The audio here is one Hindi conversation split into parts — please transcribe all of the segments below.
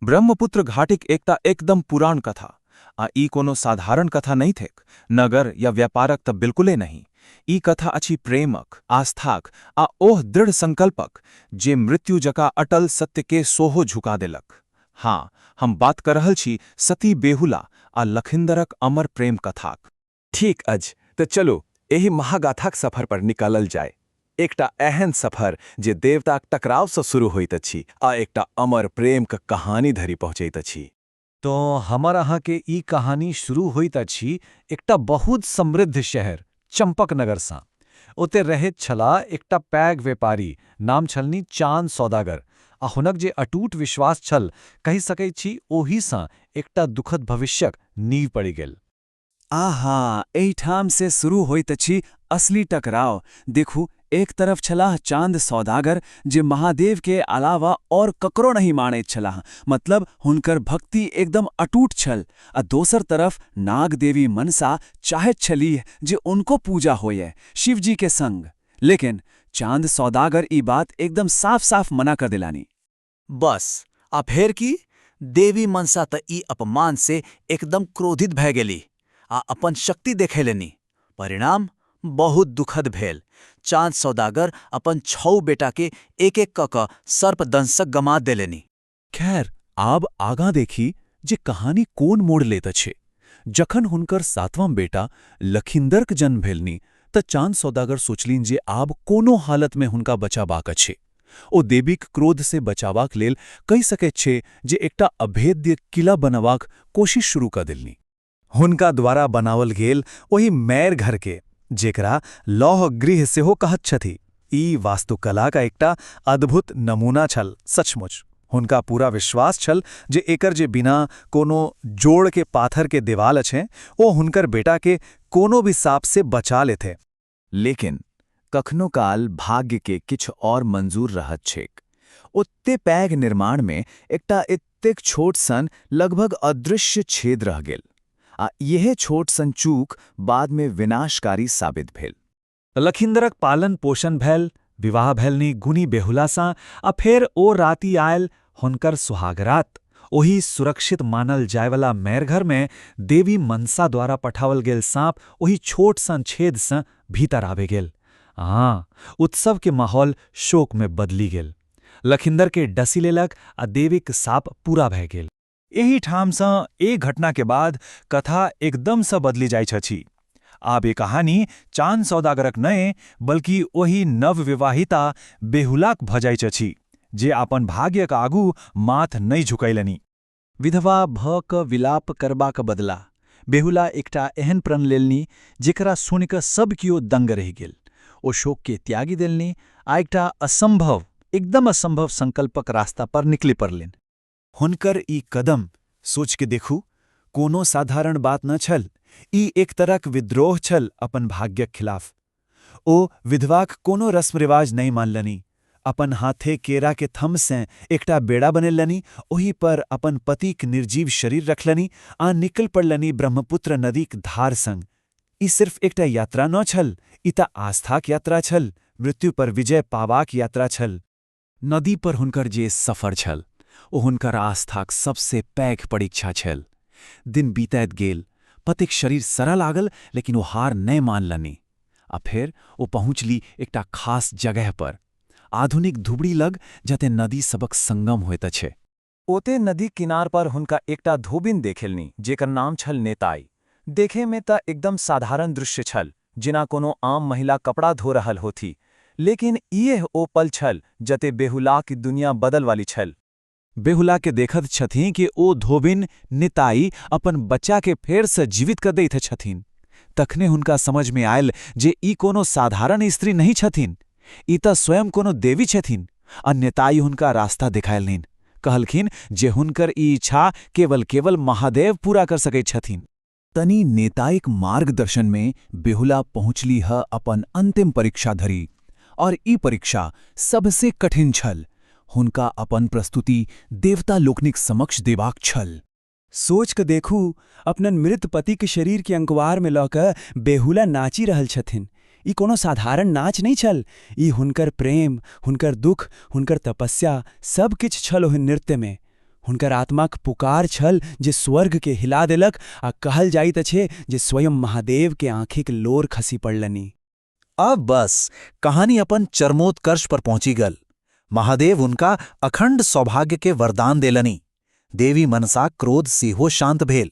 ब्रह्मपुत्र घाटिक एकटा एकदम पुराण कथा। आ ई कोनो साधारण कथा नहीं थेक, नगर या व्यापारक त बिल्कुले नहीं। ई कथा अछि प्रेमक, आस्थाक आ ओह दृढ़ संकल्पक जे मृत्यु जका अटल सत्य के सोहो झुका देलक। हाँ, हम बात कर रहल छी सती बेहुला आ लखिंदरक अमर प्रेम कथाक। ठीक अज, तो चलो एही महागाथाक सफर पर निकालल जाय। एकटा एहन सफर जे देवताक टकराव से शुरू होइत अछि आ एकटा अमर प्रेम के कहानी धरि पहुँचैत अछि। तो हमर अहाँ के ई कहानी शुरू होइत अछि एकटा बहुत समृद्ध शहर चंपक नगर सँ। ओते रहैत छलाह एकटा पैघ व्यापारी, नाम छलनि चाँद सौदागर, आ हुनक जे अटूट विश्वास छल, कहि सकैत छी ओही सँ एकटा दुखद भविष्यक नींव पड़ि गेल। आहा, एहिठाम से शुरू होइत अछि असली टकराव। देखू, एक तरफ छलाह चांद सौदागर जे महादेव के अलावा और ककरो नहीं मानैत छलाह, मतलब हुनकर भक्ति एकदम अटूट छल। आ दोसर तरफ नाग देवी मनसा चाहैत छलीह जे उनको पूजा होए शिवजी के संग। लेकिन चांद सौदागर ई बात एकदम साफ साफ मना कर दिलानी। बस आ फेर की, देवी मनसा त ई अपमान से एकदम क्रोधित भए गेली आ अपन शक्ति देखेलनि। परिणाम बहुत दुखद भेल। चांद सौदागर अपन 6 बेटा के एक एक क सर्पदंशक गमा देलनि। खैर, आब आगां देखी जे कहानी कोन मोड़ लेत अछि। जखन हुनकर 7वां बेटा लखिंदरक जन्म भेलनि त चांद सौदागर सोचलिन जे आब कोनो हालत में हुनका बचाबाक अछि। ओ देवीक क्रोध से बचाबाक लेल कहि सकैत छै जे एकटा अभेद्य किला बनबाक कोशिश शुरू क देलनि। हुनका द्वारा बनावल गेल ओही मैर घर के, जेकरा लौह गृह सेहो कहत छथि, ई वास्तुकला का एकटा अद्भुत नमूना छल। सचमुच हुनका पूरा विश्वास छल जे एकर जे बिना कोनो जोड़ के पाथर के देवाल अछि, ओ हुनकर बेटा के कोनो भी साप से बचा लेथे। लेकिन कखनो काल भाग्य के किछु और मंजूर रहत छैक। ओते पैघ निर्माण में एकटा एतेक छोट सन लगभग अदृश्य छेद रह गेल। आ यह छोट सन चूक बाद में विनाशकारी साबित भेल। लखिंदरक पालन पोषण भेल, विवाह भेलनि गुनी बेहुला सँ, आ फेर ओ राति आयल हुनकर सुहागरात। ओही सुरक्षित मानल जायवला मैरघर में देवी मनसा द्वारा पठावल गेल सांप ओही छोट सन छेद सँ भीतर आबे गेल। उत्सव के माहौल शोक में बदली गेल। लखिंदर के डसी लेलक आ देवीक साप पूरा भए गेल। एही ठाम सँ एक घटना के बाद कथा एकदम सँ बदली जाइत अछि। आब ये कहानी चांद सौदागरक नहि बल्कि ओही नवविवाहिता बेहुलाक भ जाइत अछि जे अपन भाग्यक आगू माथ नहि झुकैलनि। विधवा भ क विलाप करबाक बदला बेहुला एकटा एहन प्रण लेलनि जेकरा सुनि क सब कियो दंग रहि गेल। ओ शोक के त्यागी देलनि आ एकटा असंभव, एकदम असंभव संकल्पक रास्ता पर निकलि पड़लनि। हुनकर ई कदम सोच के देखू, कोनो साधारण बात न छल। ई एक तरहक विद्रोह छल अपन भाग्यक खिलाफ। ओ विधवाक कोनो रस्म रिवाज नहीं मानलनि। अपन हाथे केरा के थम से एकटा बेड़ा बनेलनि, ओही पर अपन पतिक निर्जीव शरीर रखलनि आ निकल पड़लनि ब्रह्मपुत्र नदीक धार संग। ई सिर्फ एकटा यात्रा न छल, ई त आस्थाक यात्रा छल, मृत्यु पर विजय पाबाक यात्रा छल। नदी पर हुनकर जे सफर छल, ओ हुनकर आस्थाक सबसे पैघ परीक्षा छल। दिन बीतैत गेल, पतिक शरीर सरऽ लागल, लेकिन ओ हार नहि मानलनि। आ फेर ओ पहुँचली एकटा खास जगह पर, आधुनिक धुबड़ी लग, जते नदी सबक संगम होइत अछि। ओते नदी किनार पर हुनका एकटा धोबिन देखेलनि जेकर नाम छल नेताई। देखे में त एकदम साधारण दृश्य छल, जेना कोनो आम महिला कपड़ा धो रहल होथी। लेकिन इएह ओ पल छल जते बेहुलाक दुनिया बदल वाली छल। बेहुला के देखत छथिन कि ओ धोबिन निताई अपन बच्चा के फेर से जीवित कर दैत छथिन। तखने हुनका समझ में आयल जे ई कोनो साधारण स्त्री नहीं छथिन, ई त स्वयं कोनो देवी छथिन। आ निताई हुनका रास्ता दिखायलनि, कहलखिन जे हुनकर ई इच्छा केवल महादेव पूरा कर सकैत छथिन। तनी नेताइक मार्गदर्शन में बेहुला पहुँचली ह अपन अंतिम परीक्षा धरि, और ई परीक्षा सबसे कठिन छल। हुनका अपन प्रस्तुति देवता लोकनिक समक्ष देबाक छल। सोच क देखू, अपनन मृत पति के शरीर के अंकवार में ल क बेहुला नाची रहल छथिन। ई कोनो साधारण नाच नहीं छल, ई हुनकर प्रेम, हुनकर दुख, हुनकर तपस्या सब किछ छल ओहि नृत्य में। हुनकर आत्माक पुकार छल जे स्वर्ग के हिला देलक आ कहल जाइत अछि जे स्वयं महादेव के आँखिक लोर खसी पड़लनि। अब बस कहानी अपन चरमोत्कर्ष पर पहुंची गल। महादेव उनका अखंड सौभाग्य के वरदान देलनि। देवी मनसाक क्रोध सेहो शांत भेल।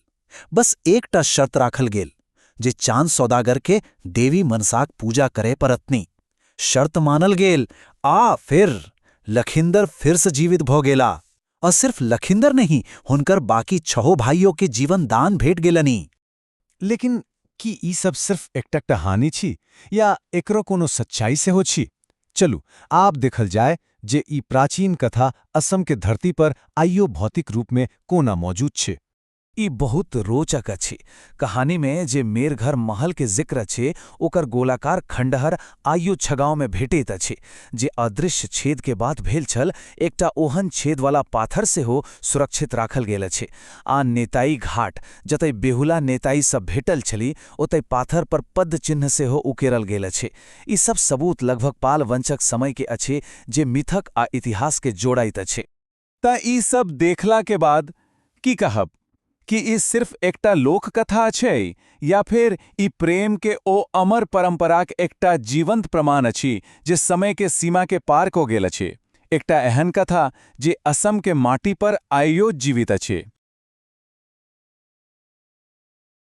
बस एकटा शर्त राखल गेल जे चांद सौदागर के देवी मनसाक पूजा करे परतनी। शर्त मानल गेल आ फिर लखिंदर फिर से जीवित भ गेला। और सिर्फ लखिंदर नहीं, हुनकर बाकी छहो भाइयों के जीवन दान भेट गेलनि। लेकिन की ई सब सिर्फ एकटा कहानी छी या एकरो कोनो सच्चाई सेहो छी? चलू आप देखल जाय जे ई प्राचीन कथा असम के धरती पर आइयो भौतिक रूप में कोना मौजूद छे। ई बहुत रोचक अछि। कहानी में जे मेरघर महल के जिक्र अछि ओकर गोलाकार खंडहर आइयो छगांव में भेटैत अछि, जे अदृश्य छेद के बाद भेल छल। एकटा ओहन छेद वाला पाथर से हो सुरक्षित राखल गेल अछि। आ नेताई घाट जतय बेहुला नेताई सब भेटल छली ओतय पाथर पर पद चिन्ह से हो उकेरल गेल अछि। ई सब सबूत लगभग पाल वंशक समय के अछि जे मिथक आ इतिहास के जोड़ैत अछि। ता ई सब देखला के बाद की कहब कि ई सिर्फ एकटा लोक कथा छै या फिर ई प्रेम के ओ अमर परंपराक एकटा जीवंत प्रमाण अछि जे समय के सीमा के पार को गेल अछि। एकटा एहन कथा जे असम के माटी पर आइयो जीवित अछि।